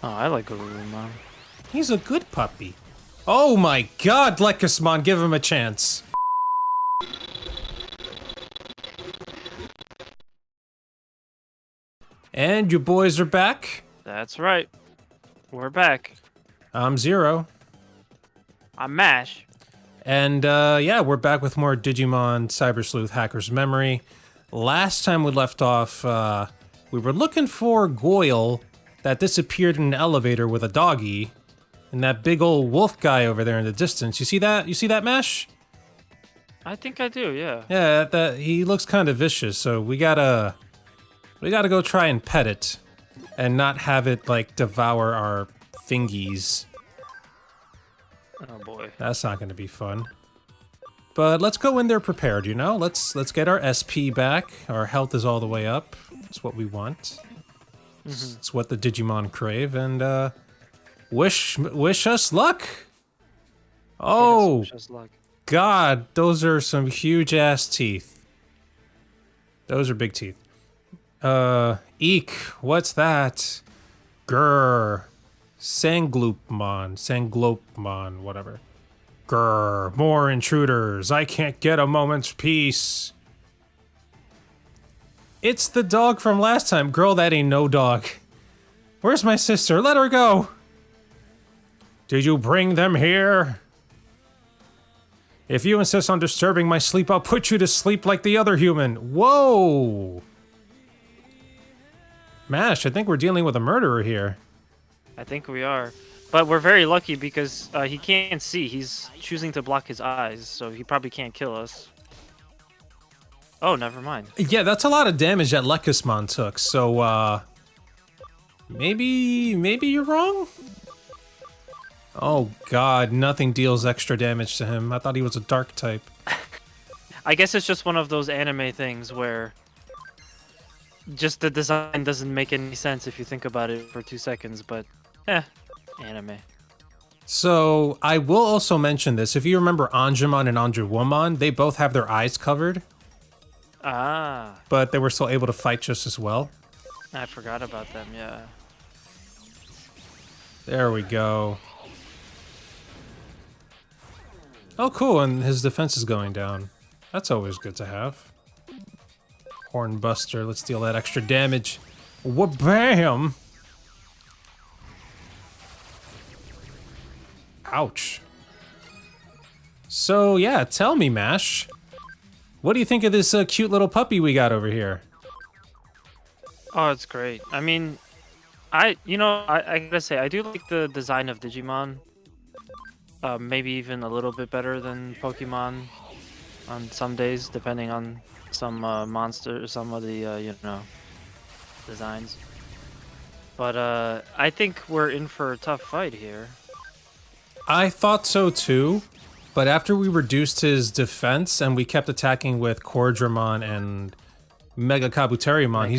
Oh, I like Sangloupmon. He's a good puppy. Oh my god, Lekismon, give him a chance. And you boys are back. That's right. We're back. I'm Zero. I'm Mash. And yeah, we're back with more Digimon Cyber Sleuth Hacker's Memory. Last time we left off, we were looking for Goyle that disappeared in an elevator with a doggy. And that big old wolf guy over there in the distance. You see that? You see that, Mash? I think I do, yeah. Yeah, that he looks kind of vicious, so we gotta go try and pet it. And not have it, like, devour our fingies. Oh boy. That's not gonna be fun. But let's go in there prepared, you know? Let's get our SP back. Our health is all the way up. It's what we want. It's what the Digimon crave, and wish us luck. Oh, Yes, wish us luck. God, those are some huge ass teeth. Those are big teeth. Eek, what's that? Grr. Sangloupmon, whatever. Grr, more intruders. I can't get a moment's peace. It's the dog from last time. Girl, that ain't no dog. Where's my sister? Let her go. Did you bring them here? If you insist on disturbing my sleep, I'll put you to sleep like the other human. Whoa. Mash, I think we're dealing with a murderer here. I think we are. But we're very lucky because he can't see. He's choosing to block his eyes, so he probably can't kill us. Oh, never mind. Yeah, that's a lot of damage that Lekismon took, so, maybe you're wrong? Oh god, nothing deals extra damage to him. I thought he was a dark type. I guess it's just one of those anime things where just the design doesn't make any sense if you think about it for 2 seconds, but anime. So, I will also mention this. If you remember Anjumon and Anjuwomon, they both have their eyes covered. Ah. But they were still able to fight just as well. I forgot about them, yeah. There we go. Oh, cool, and his defense is going down. That's always good to have. Hornbuster, let's deal that extra damage. Wha-bam! Ouch. So, yeah, tell me, Mash. What do you think of this cute little puppy we got over here? Oh, it's great. I mean, I gotta say, I do like the design of Digimon. Maybe even a little bit better than Pokemon on some days, depending on some monsters, some of the, designs. But I think we're in for a tough fight here. I thought so too, but after we reduced his defense and we kept attacking with Cordramon and Mega Kabuterimon,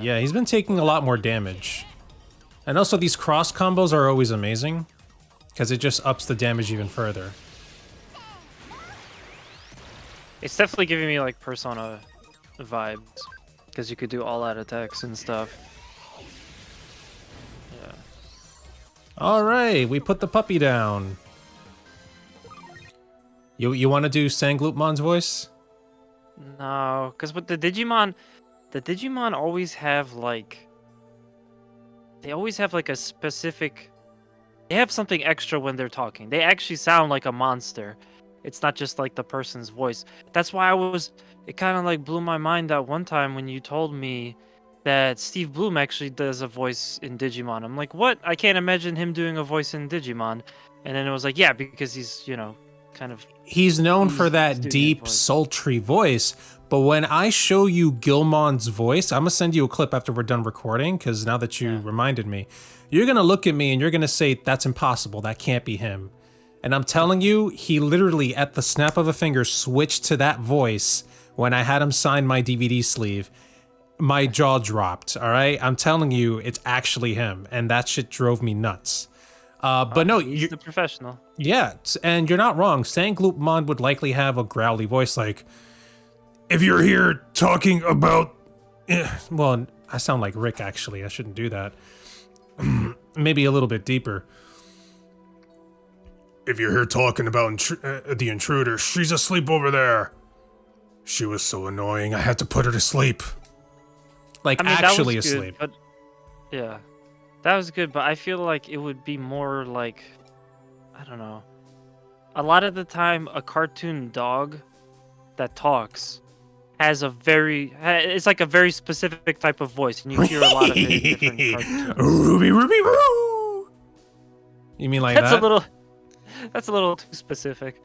yeah, he's been taking a lot more damage. And also these cross combos are always amazing, because it just ups the damage even further. It's definitely giving me like Persona vibes, because you could do all-out attacks and stuff. Yeah. Alright, we put the puppy down. You want to do Sangloupmon's voice? No, because with the Digimon always have like... They always have like a specific... They have something extra when they're talking. They actually sound like a monster. It's not just like the person's voice. That's why it kind of like blew my mind that one time when you told me that Steve Bloom actually does a voice in Digimon. I'm like, what? I can't imagine him doing a voice in Digimon. And then it was like, yeah, because he's, kind of... He's known for that deep, sultry voice, but when I show you Gilmon's voice, I'm gonna send you a clip after we're done recording, because now that you reminded me, you're gonna look at me and you're gonna say, that's impossible, that can't be him. And I'm telling you, he literally, at the snap of a finger, switched to that voice when I had him sign my DVD sleeve. My jaw dropped, alright? I'm telling you, it's actually him, and that shit drove me nuts. But no, he's the professional. Yeah, and you're not wrong. Sangloupmon would likely have a growly voice like, if you're here talking about... Well, I sound like Rick, actually. I shouldn't do that. maybe a little bit deeper. If you're here talking about the intruder, she's asleep over there. She was so annoying, I had to put her to sleep. Like, I mean, actually asleep. But yeah, that was good, but I feel like it would be more like, I don't know. A lot of the time, a cartoon dog that talks has it's like a very specific type of voice, and you hear a lot of it in different cartoons. Ruby, Ruby, Roo! You mean like that? That's a little too specific.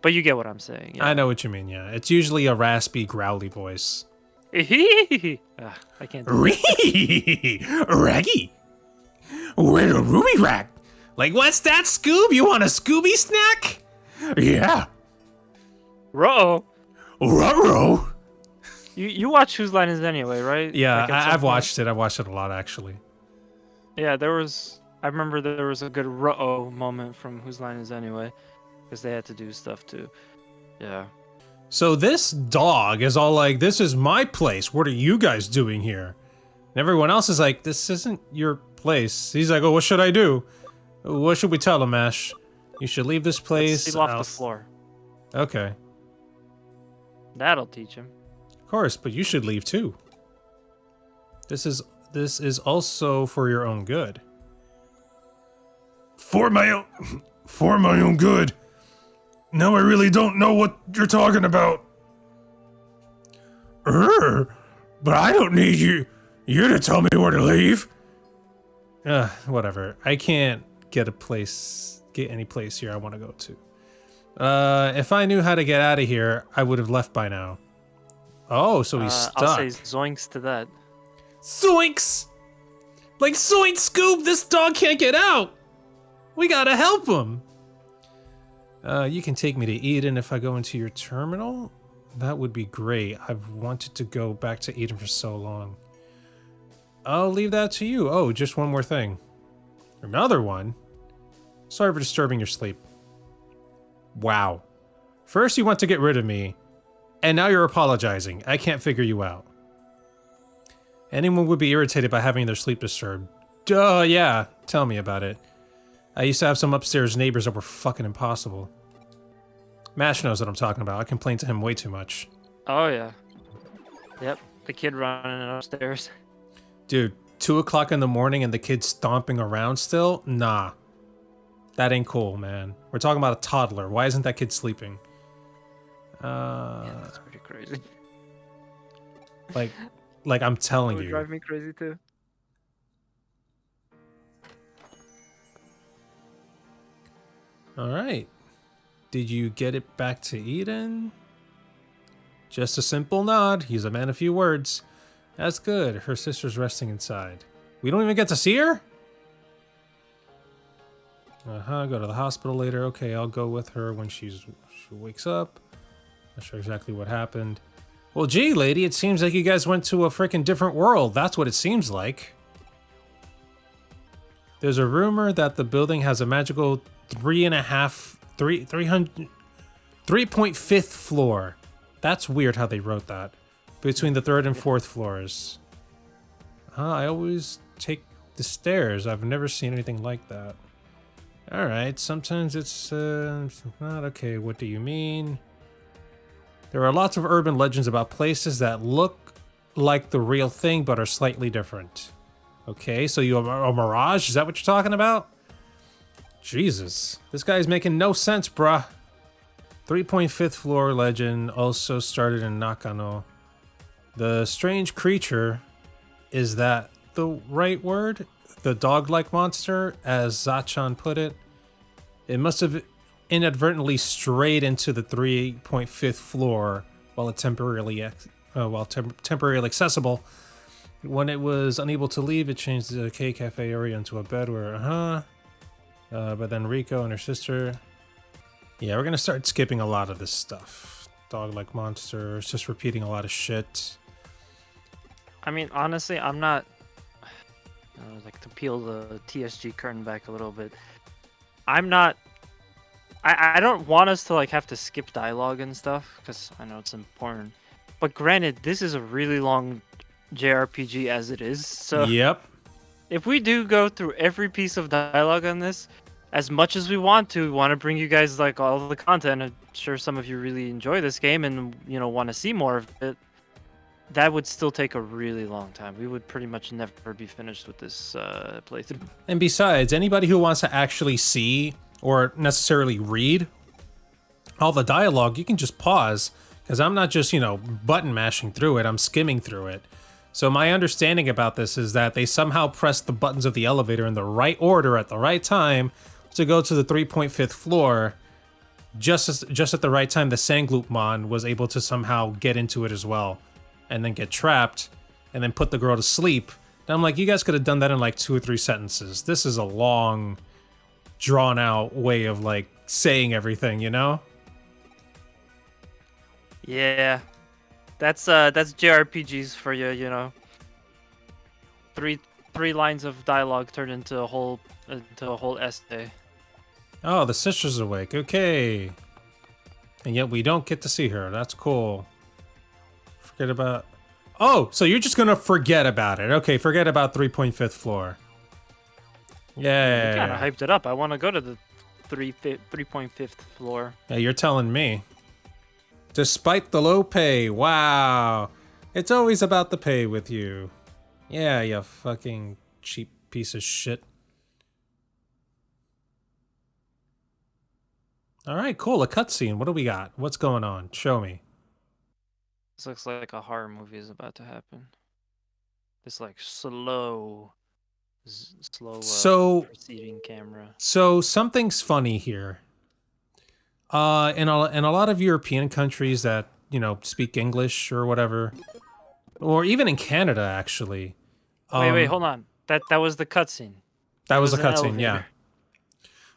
But you get what I'm saying. Yeah. I know what you mean, yeah. It's usually a raspy, growly voice. I can't do that. Raggy! Where the Ruby Rag? Like, what's that, Scoob? You want a Scooby snack? Yeah. Ruh-oh. Ruh-roh. You watch Whose Line Is It Anyway, right? Yeah, like I've watched it. I've watched it a lot, actually. Yeah, I remember there was a good ruh-oh moment from Whose Line Is It Anyway. Because they had to do stuff too. Yeah. So this dog is all like, this is my place. What are you guys doing here? And everyone else is like, this isn't your place. He's like, oh, what should I do? What should we tell him, Ash? You should leave this place. Sleep off the floor. Okay. That'll teach him. Of course, but you should leave too. This is also for your own good. For my own good. Now I really don't know what you're talking about. But I don't need you to tell me where to leave. Whatever. I can't get any place here I want to go to. If I knew how to get out of here, I would have left by now. Oh, so he's stuck. I'll say zoinks to that. Zoinks! Like, zoink, Scoob, this dog can't get out! We gotta help him! You can take me to Eden if I go into your terminal? That would be great. I've wanted to go back to Eden for so long. I'll leave that to you. Oh, just one more thing. Another one? Sorry for disturbing your sleep. Wow. First you want to get rid of me, and now you're apologizing. I can't figure you out. Anyone would be irritated by having their sleep disturbed. Duh, yeah. Tell me about it. I used to have some upstairs neighbors that were fucking impossible. Mash knows what I'm talking about. I complain to him way too much. Oh, yeah. Yep, the kid running upstairs. Dude, 2 o'clock in the morning and the kid stomping around still? Nah. That ain't cool, man. We're talking about a toddler. Why isn't that kid sleeping? Yeah, that's pretty crazy. Like I'm telling you. It would drive me crazy too. All right. Did you get it back to Eden? Just a simple nod. He's a man of few words. That's good. Her sister's resting inside. We don't even get to see her? Go to the hospital later. Okay, I'll go with her when she wakes up. Not sure exactly what happened. Well, gee, lady, it seems like you guys went to a freaking different world. That's what it seems like. There's a rumor that the building has a magical 3.5th floor. That's weird how they wrote that. Between the 3rd and 4th floors. I always take the stairs. I've never seen anything like that. Alright, sometimes it's not okay. What do you mean? There are lots of urban legends about places that look like the real thing but are slightly different. Okay, so you have a mirage? Is that what you're talking about? Jesus, this guy's making no sense, bruh. 3.5th floor legend also started in Nakano. The strange creature, is that the right word? The dog-like monster, as Zachan put it. It must have inadvertently strayed into the 3.5th floor while temporarily accessible. When it was unable to leave, it changed the K Cafe area into a bed where, but then Rico and her sister. Yeah, we're gonna start skipping a lot of this stuff. Dog-like monster, it's just repeating a lot of shit. I mean, honestly, I'm not... like, to peel the TSG curtain back a little bit. I'm not... I don't want us to, like, have to skip dialogue and stuff, because I know it's important. But granted, this is a really long JRPG as it is, so... Yep. if we do go through every piece of dialogue on this, as much as we want to bring you guys like all the content. I'm sure some of you really enjoy this game and want to see more of it. That would still take a really long time. We would pretty much never be finished with this playthrough. And besides, anybody who wants to actually see or necessarily read all the dialogue, you can just pause, because I'm not just, button mashing through it, I'm skimming through it. So my understanding about this is that they somehow pressed the buttons of the elevator in the right order at the right time to go to the 3.5th floor, just at the right time the Sangloupmon was able to somehow get into it as well, and then get trapped, and then put the girl to sleep. And I'm like, you guys could have done that in like 2 or 3 sentences. This is a long, drawn out way of like saying everything, Yeah, that's JRPGs for you. Three lines of dialogue turned into a whole essay. Oh, the sister's awake. Okay. And yet we don't get to see her. That's cool. Forget about... Oh, so you're just gonna forget about it. Okay, forget about 3.5th floor. Yeah. You kind of hyped it up. I want to go to the 3.5th floor. Yeah, you're telling me. Despite the low pay. Wow. It's always about the pay with you. Yeah, you fucking cheap piece of shit. All right, cool. A cutscene. What do we got? What's going on? Show me. This looks like a horror movie is about to happen. This like slow proceeding camera. So something's funny here. In a lot of European countries that speak English or whatever, or even in Canada actually. Wait, hold on. That was the cutscene. That was the cutscene, yeah.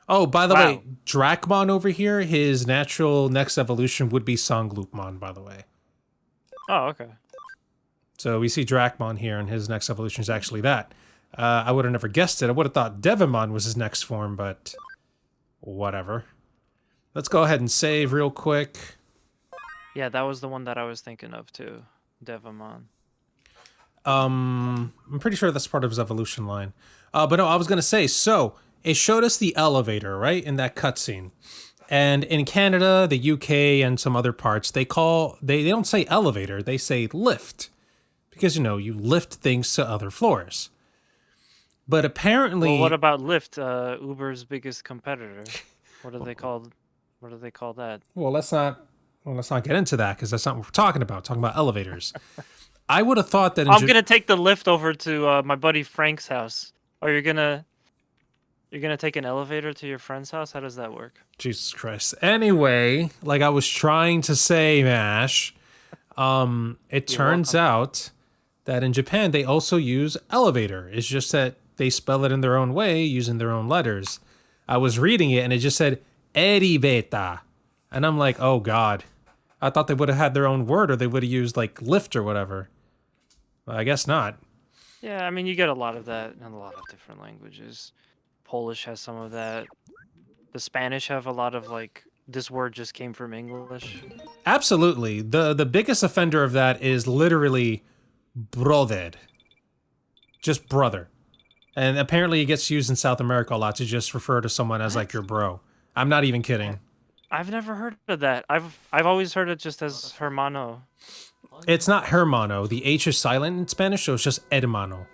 Oh, by the way, Dracmon over here, his natural next evolution would be Sangloupmon, by the way. Oh, okay. So we see Dracmon here, and his next evolution is actually that. I would have never guessed it. I would have thought Devimon was his next form, but whatever. Let's go ahead and save real quick. Yeah, that was the one that I was thinking of too. Devimon. I'm pretty sure that's part of his evolution line. But no, I was gonna say, so it showed us the elevator, right, in that cutscene. And in Canada, the UK, and some other parts, they don't say elevator, they say lift. Because, you lift things to other floors. But apparently... Well, what about Lyft, Uber's biggest competitor? What do they call that? Well, let's not get into that, because that's not what we're talking about. We're talking about elevators. I would have thought that... I'm going to take the lift over to my buddy Frank's house. Or you're gonna take an elevator to your friend's house? How does that work? Jesus Christ. Anyway, like I was trying to say, Mash, it turns out that in Japan they also use elevator. It's just that they spell it in their own way using their own letters. I was reading it and it just said eribeta. And I'm like, oh God. I thought they would have had their own word, or they would have used like lift or whatever. Well, I guess not. Yeah, I mean, you get a lot of that in a lot of different languages. Polish has some of that. The Spanish have a lot of like, this word just came from English. Absolutely. The biggest offender of that is literally brother. Just brother. And apparently it gets used in South America a lot to just refer to someone as like your bro. I'm not even kidding. I've never heard of that. I've always heard it just as hermano. It's not hermano. The H is silent in Spanish, so it's just hermano.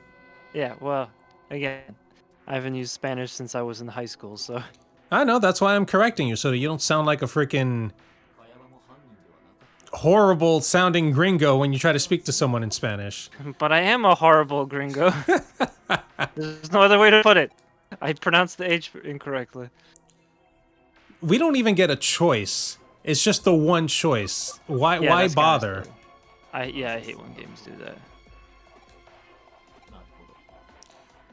Yeah, well, again, I haven't used Spanish since I was in high school, so... I know, that's why I'm correcting you, so that you don't sound like a freaking horrible sounding gringo when you try to speak to someone in Spanish. But I am a horrible gringo. There's no other way to put it. I pronounced the H incorrectly. We don't even get a choice. It's just the one choice. Why bother? I hate when games do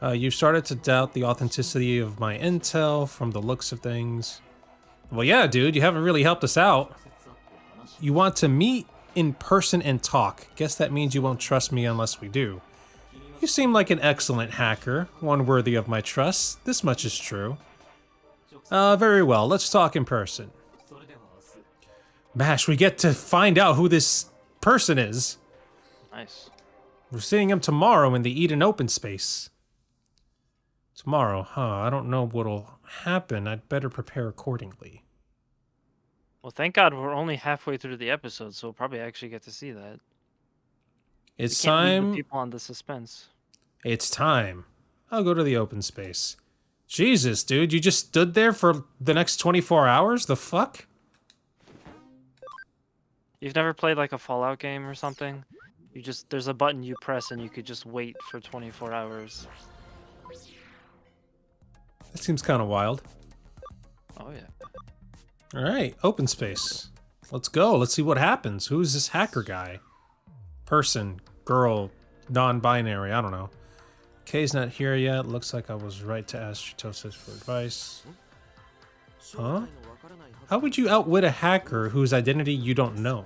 that. You started to doubt the authenticity of my intel from the looks of things. Well, yeah, dude, you haven't really helped us out. You want to meet in person and talk. Guess that means you won't trust me unless we do. You seem like an excellent hacker, one worthy of my trust. This much is true. Very well, let's talk in person. Mash, we get to find out who this person is. Nice. We're seeing him tomorrow in the Eden open space. Tomorrow, huh? I don't know what'll happen. I'd better prepare accordingly. Well, thank God we're only halfway through the episode, so we'll probably actually get to see that. We It's can't leave the time. people on the suspense. It's time. I'll go to the open space. Jesus, dude, you just stood there for the next 24 hours? The fuck? You've never played like a Fallout game or something? There's a button you press and you could just wait for 24 hours. That seems kind of wild. Oh yeah. All right, open space. Let's go. Let's see what happens. Who's this hacker guy? Person, girl, non-binary, I don't know. Kay's not here yet. Looks like I was right to ask Chitose for advice. Huh? How would you outwit a hacker whose identity you don't know?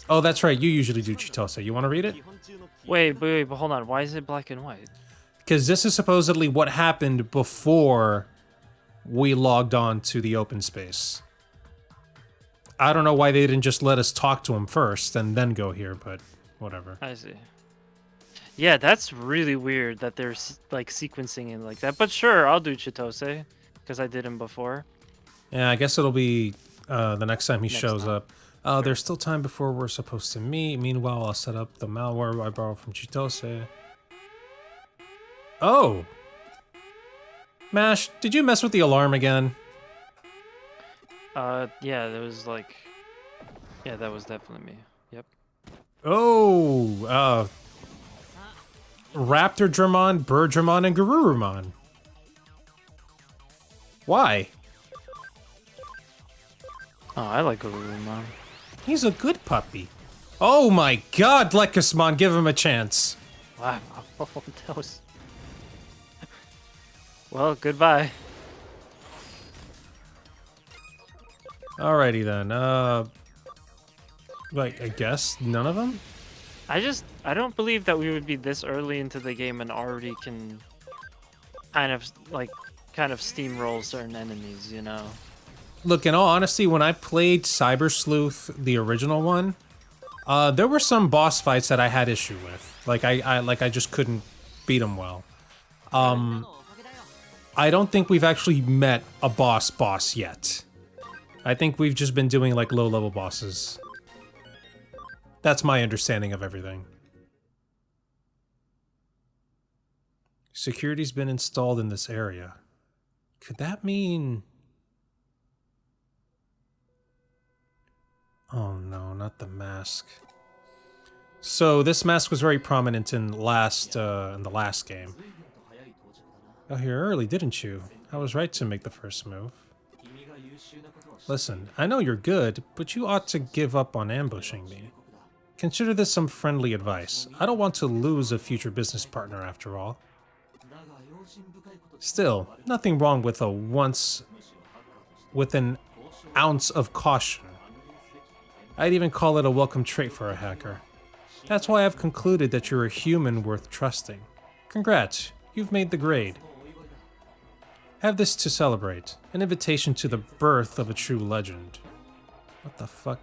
Oh, that's right. You usually do, Chitose. You want to read it? Wait, but hold on. Why is it black and white? Because this is supposedly what happened before we logged on to the open space. I don't know why they didn't just let us talk to him first and then go here, but whatever. I see. Yeah, that's really weird that they're like sequencing it like that. But sure, I'll do Chitose because I did him before. Yeah, I guess it'll be the next time he shows up. There's still time before we're supposed to meet. Meanwhile, I'll set up the malware I borrowed from Chitose. Oh! Mash, did you mess with the alarm again? Yeah, there was like... Yeah, that was definitely me. Yep. Oh, Raptor Dramon, Bird Dramon, and Garurumon. Why? Oh, I like Garurumon. He's a good puppy. Oh my god, Lekismon, give him a chance. Wow, that was... Well, goodbye. Alrighty then, like, I guess none of them? I don't believe that we would be this early into the game and already can kind of steamroll certain enemies, you know? Look, in all honesty, when I played Cyber Sleuth, the original one, there were some boss fights that I had issue with. Like, I just couldn't beat them well. I don't think we've actually met a boss yet. I think we've just been doing, like, low-level bosses. That's my understanding of everything. Security's been installed in this area. Could that mean... Oh no, not the mask. So this mask was very prominent in the last game. Got here early, didn't you? I was right to make the first move. Listen, I know you're good, but you ought to give up on ambushing me. Consider this some friendly advice. I don't want to lose a future business partner after all. Still, nothing wrong with an ounce of caution. I'd even call it a welcome trait for a hacker. That's why I've concluded that you're a human worth trusting. Congrats, you've made the grade. Have this to celebrate. An invitation to the birth of a true legend. What the fuck?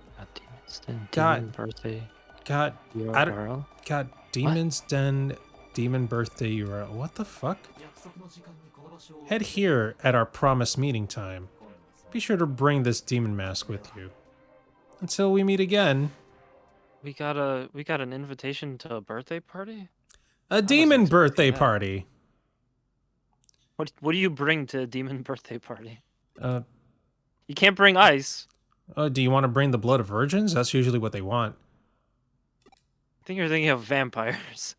Demon birthday. God, URL? God, Demon's Den, Demon Birthday URL. What the fuck? Head here at our promised meeting time. Be sure to bring this demon mask with you. Until we meet again. We got an invitation to a birthday party? A demon birthday party. What do you bring to a demon birthday party? You can't bring ice. Do you want to bring the blood of virgins? That's usually what they want. I think you're thinking of vampires.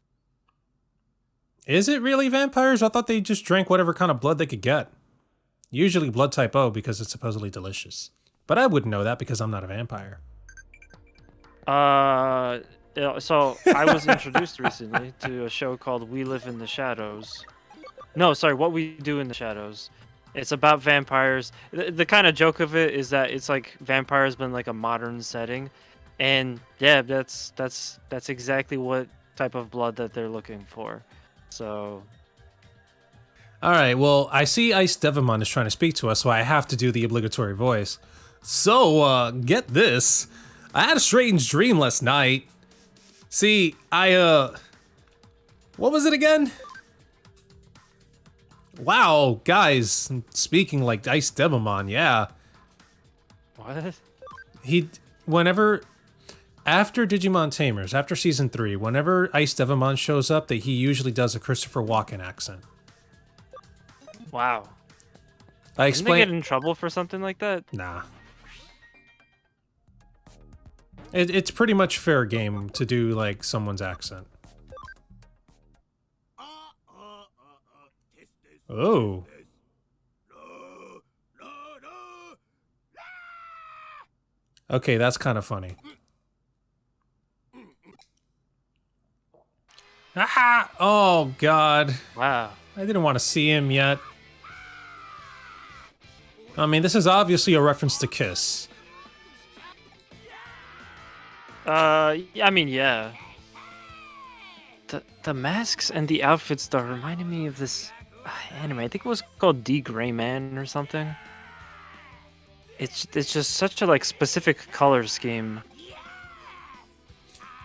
Is it really vampires? I thought they just drank whatever kind of blood they could get. Usually blood type O because it's supposedly delicious. But I wouldn't know that because I'm not a vampire. So I was introduced recently to a show called We Live in the Shadows. No, sorry, What We Do in the Shadows. It's about vampires. The kind of joke of it is that it's like vampires but in like a modern setting. And yeah, that's exactly what type of blood that they're looking for. So all right, well, I see Ice Devimon is trying to speak to us, so I have to do the obligatory voice. So, get this. I had a strange dream last night. See, what was it again? Wow, guys, speaking like Ice Devamon, yeah. What? Whenever, after Digimon Tamers, after Season 3, whenever Ice Devamon shows up, that he usually does a Christopher Walken accent. Wow. I Didn't they get in trouble for something like that? Nah. It's pretty much fair game to do, like, someone's accent. Oh. Okay, that's kind of funny. Ah! Oh, God. Wow. I didn't want to see him yet. I mean, this is obviously a reference to Kiss. I mean, yeah. The masks and the outfits though reminded me of this anime. I think it was called D Gray Man or something. It's just such a like specific color scheme.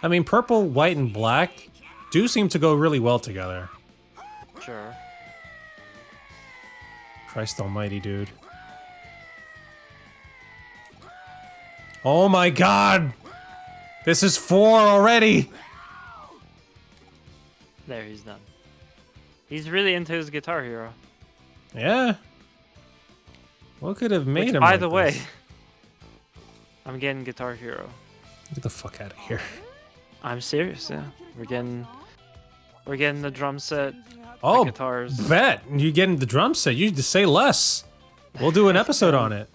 I mean, purple, white, and black do seem to go really well together. Sure. Christ almighty, dude. Oh my god! This is 4 already! There, he's done. He's really into his Guitar Hero. Yeah. What could have made him By like the way, this? I'm getting Guitar Hero. Get the fuck out of here. I'm serious, yeah. We're getting the drum set, Oh, the guitars. bet! You getting the drum set. You just say less. We'll do an episode on it.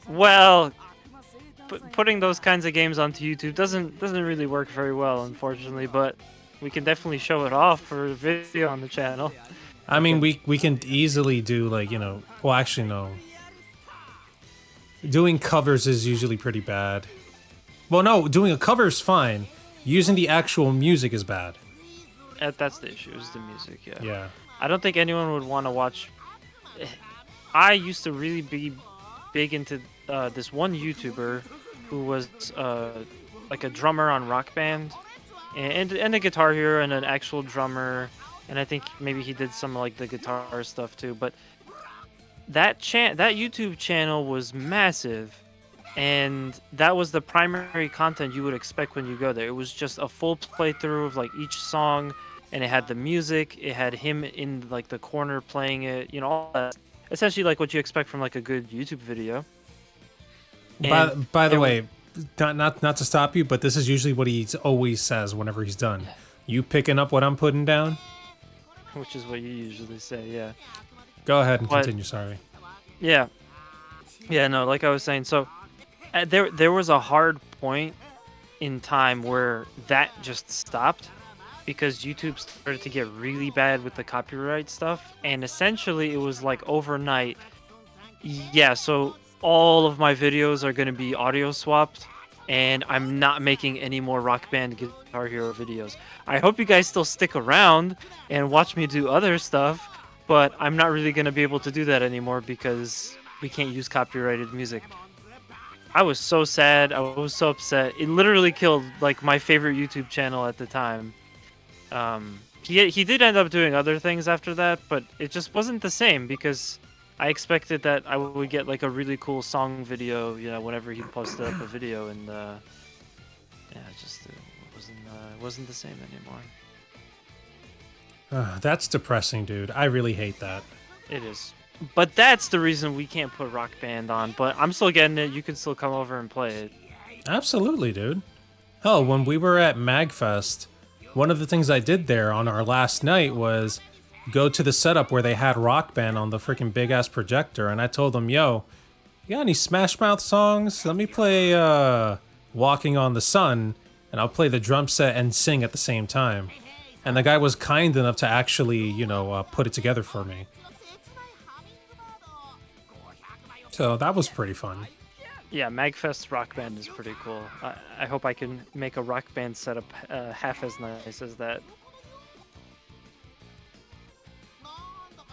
Well, putting those kinds of games onto YouTube doesn't really work very well, unfortunately. But we can definitely show it off for a video on the channel. I mean, we can easily do, like, you know... Well, actually, no. Doing covers is usually pretty bad. Well, no, doing a cover is fine. Using the actual music is bad. That's the issue, is the music, yeah. Yeah. I don't think anyone would want to watch... I used to really be big into this one YouTuber who was like a drummer on Rock Band and a Guitar Hero and an actual drummer, and I think maybe he did some like the guitar stuff too. But that YouTube channel was massive, and that was the primary content you would expect when you go there. It was just a full playthrough of like each song, and it had the music, it had him in like the corner playing it, you know, all that. Essentially like what you expect from like a good YouTube video. By the way, not to stop you, but this is usually what he always says whenever he's done. You picking up what I'm putting down? Which is what you usually say, yeah. Go ahead and continue, sorry. Yeah. Yeah, no, like I was saying, so there was a hard point in time where that just stopped because YouTube started to get really bad with the copyright stuff, and essentially it was like overnight. Yeah, so all of my videos are going to be audio swapped, and I'm not making any more Rock Band Guitar Hero videos. I hope you guys still stick around and watch me do other stuff, but I'm not really going to be able to do that anymore because we can't use copyrighted music. I was so sad. I was so upset. It literally killed like my favorite YouTube channel at the time. He did end up doing other things after that, but it just wasn't the same because I expected that I would get like a really cool song video, you know, whenever he posted up a video, and yeah, it just wasn't the same anymore. That's depressing, dude. I really hate that. It is. But that's the reason we can't put Rock Band on, but I'm still getting it. You can still come over and play it. Absolutely, dude. Hell, when we were at MagFest, one of the things I did there on our last night was go to the setup where they had Rock Band on the freaking big-ass projector, and I told them, yo, you got any Smash Mouth songs? Let me play Walking on the Sun, and I'll play the drum set and sing at the same time. And the guy was kind enough to actually, you know, put it together for me. So that was pretty fun. Yeah, MagFest Rock Band is pretty cool. I hope I can make a Rock Band setup half as nice as that.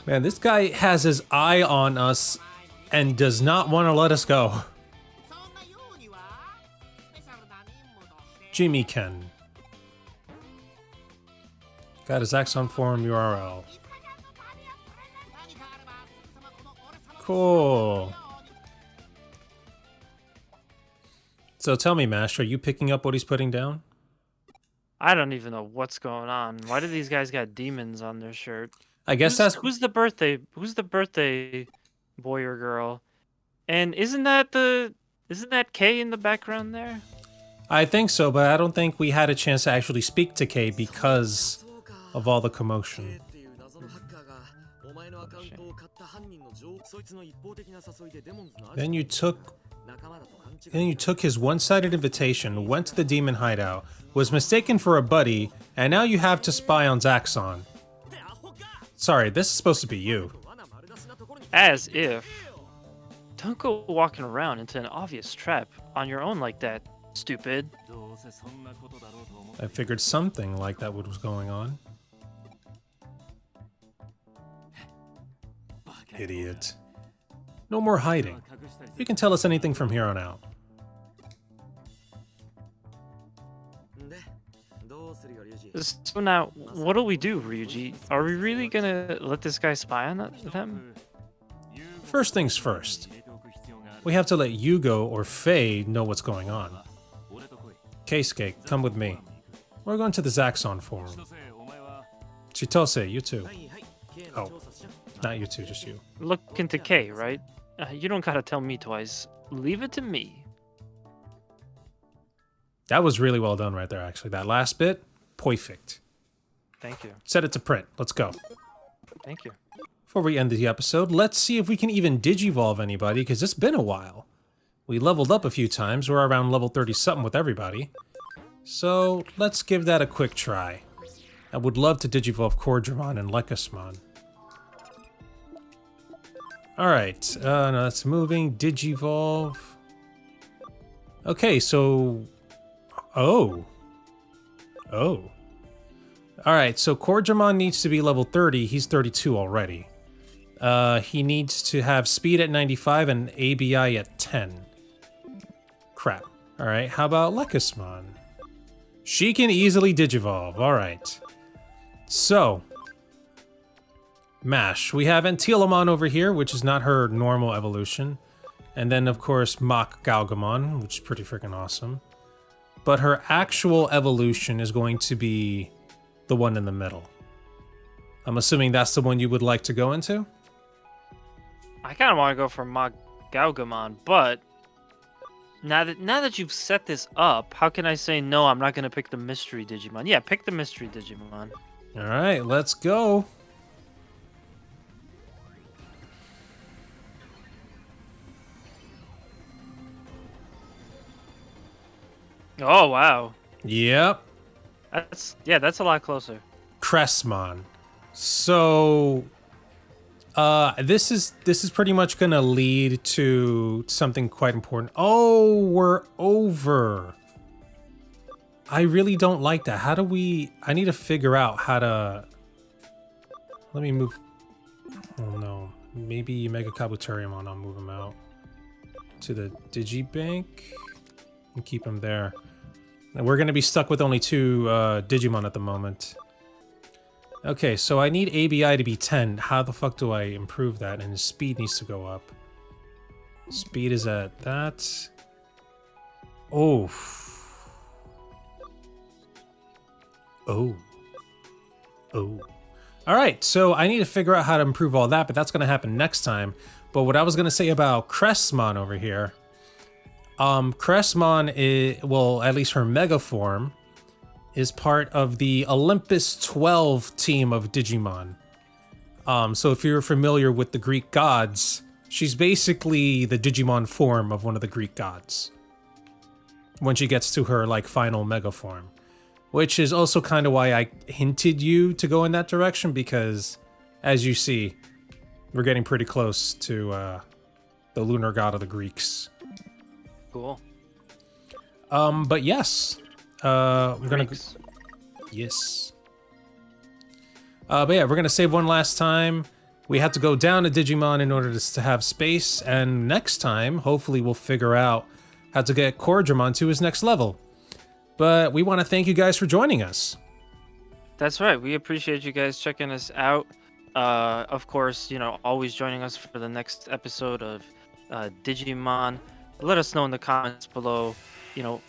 Man, this guy has his eye on us and does not want to let us go. Jimmy Ken. Got his Axon Forum URL. Cool. So tell me, Mash, are you picking up what he's putting down? I don't even know what's going on. Why do these guys got demons on their shirt? I guess Who's the birthday boy or girl? And isn't that Kay in the background there? I think so, but I don't think we had a chance to actually speak to Kay because of all the commotion. Then you took his one-sided invitation, went to the demon hideout, was mistaken for a buddy, and now you have to spy on Zaxxon. Sorry, this is supposed to be you. As if. Don't go walking around into an obvious trap on your own like that, stupid. I figured something like that was going on. Idiot. No more hiding. You can tell us anything from here on out. So now, what'll we do, Ryuji? Are we really gonna let this guy spy on them? First things first. We have to let Yugo or Faye know what's going on. Keisuke, come with me. We're going to the Zaxxon forum. Chitose, you too. Oh, not you two, just you. Look into K, right? You don't gotta tell me twice. Leave it to me. That was really well done right there, actually. That last bit, perfect. Thank you. Set it to print. Let's go. Thank you. Before we end the episode, let's see if we can even Digivolve anybody, because it's been a while. We leveled up a few times. We're around level 30-something with everybody. So, let's give that a quick try. I would love to Digivolve Cordramon and Lekasmon. Alright, no, that's moving. Digivolve. Okay, so... Oh. Alright, so Cordramon needs to be level 30. He's 32 already. He needs to have speed at 95 and ABI at 10. Crap. Alright, how about Lekasmon? She can easily Digivolve. Alright. So, Mash. We have Antilamon over here, which is not her normal evolution. And then, of course, Mach Galgamon, which is pretty freaking awesome. But her actual evolution is going to be the one in the middle. I'm assuming that's the one you would like to go into? I kind of want to go for Mach Galgamon, but now that you've set this up, how can I say no, I'm not going to pick the mystery Digimon? Yeah, pick the mystery Digimon. Alright, let's go. Oh, wow. Yep. That's a lot closer. Crestmon. So, this is pretty much gonna lead to something quite important. Oh, we're over. I really don't like that. How do we... I need to figure out how to... Let me move... Oh no. Maybe Mega Kabuteriumon, I'll move him out to the Digibank and keep him there. And we're gonna be stuck with only 2 Digimon at the moment. Okay, so I need ABI to be 10. How the fuck do I improve that? And his speed needs to go up. Speed is at that. Oh. Oh. Oh. Alright, so I need to figure out how to improve all that, but that's going to happen next time. But what I was going to say about Crestmon over here. Crestmon is, well, at least her Mega form, is part of the Olympus 12 team of Digimon. So if you're familiar with the Greek gods, she's basically the Digimon form of one of the Greek gods. When she gets to her, like, final Mega form. Which is also kind of why I hinted you to go in that direction, because, as you see, we're getting pretty close to the lunar god of the Greeks. Cool. But yes. I'm gonna... Greeks. Yes. But yeah, we're gonna save one last time. We have to go down to Digimon in order to have space, and next time, hopefully we'll figure out how to get Cordramon to his next level. But we want to thank you guys for joining us. That's right. We appreciate you guys checking us out. Of course, always joining us for the next episode of Digimon. Let us know in the comments below, you know,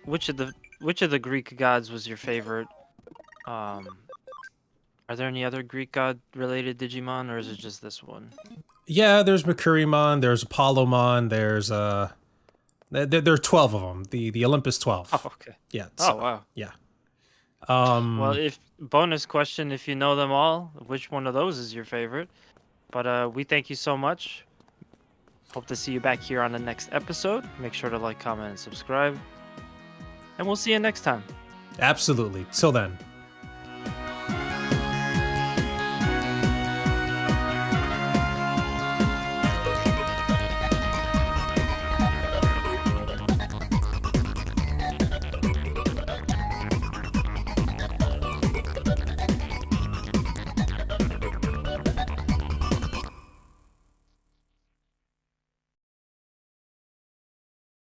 which of the Greek gods was your favorite. Are there any other Greek god related Digimon, or is it just this one? Yeah, there's Mercurymon, there's Apollomon, there's there are 12 of them. The Olympus 12. Oh, okay. Yeah. Oh, wow. Yeah. Well, if bonus question, if you know them all, which one of those is your favorite? But we thank you so much. Hope to see you back here on the next episode. Make sure to like, comment, and subscribe. And we'll see you next time. Absolutely. Till then.